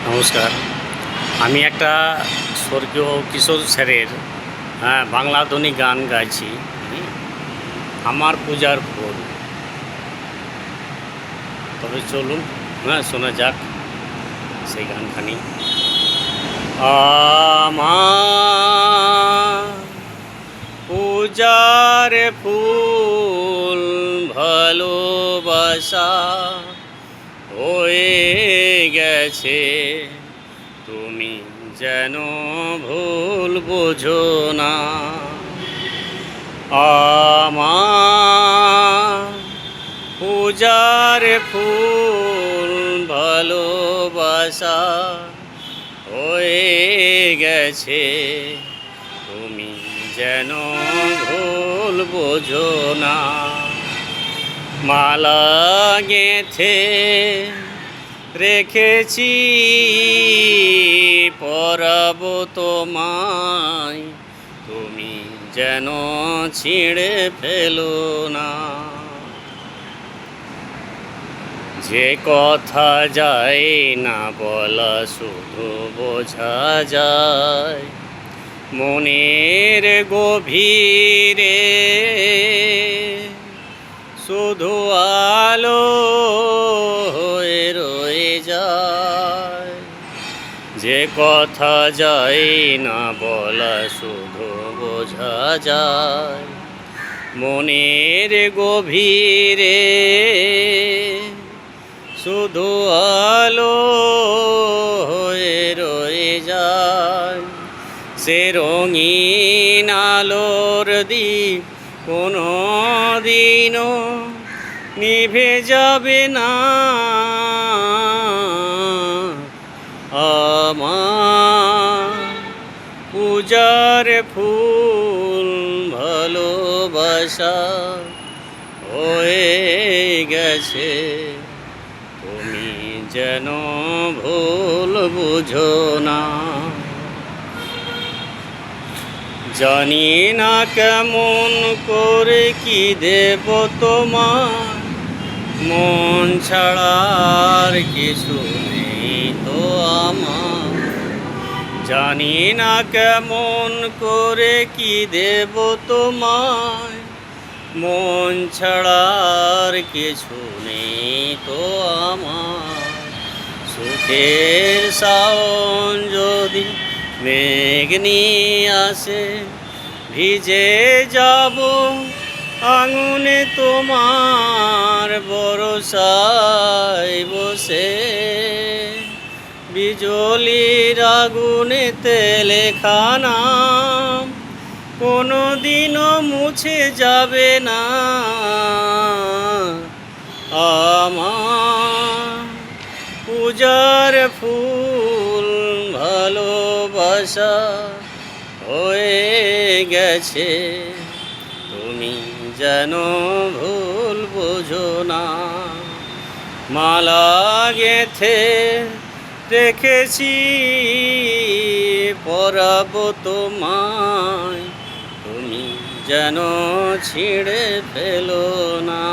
নমস্কার। আমি একটা স্বর্গীয় কিশোর স্যারের বাংলা আধুনিক গান গাইছি। আমার পূজার ফুল। তবে চলুন শোনা যাক সেই গানখানি। আমার পূজার ফুল ভালোবাসা হয়ে গেছে, তুমি যেন ভুল বোঝো না। আমার পূজার ফুল ভালোবাসা হয়ে গেছে, তুমি যেন ভুল বোঝো না। মালা গেঁথে রেখেছি পরাবো তোমায়, তুমি যেন ছিঁড়ে ফেলো না। যে কথা যায় না বলা শুধু বোঝা যায় মনের গভীরে, শুধু আলো হয়ে রয়ে যায়। যে কথা যায় না বলা শুধু বোঝা যায় মনের গভীরে, শুধু আলো হয়ে রয়ে যায়। সে রঙিন আলোর দ্বীপ কোনো দিনও নিভে যাবে না। আমার পূজার ফুল ভালোবাসা হয়ে গেছে, তুমি যেন ভুল বুঝো না। জানি না কেমন করে কি দেব তোমার, মন ছাড়ার কিছু নেই তো আমার। জানি না কেমন করে কি দেব তোমায়, মন ছাড়ার কিছু নেই তো আমার। সুখের শাওন যদি মেঘ নিয়ে আসে, ভিজে যাব আঙুনে তোমার বরসায় বসে। বিজলির আগুনেতে লেখা নাম কোনো দিনও মুছে যাবে না। আমার পূজার ফুল ভালোবাসা হয়ে গেছে, তুমি যেন ভুল বোঝো না। মালা গেঁথে রেখেছি পরাবো তোমায়, তুমি যেন ছিঁড়ে ফেলো না।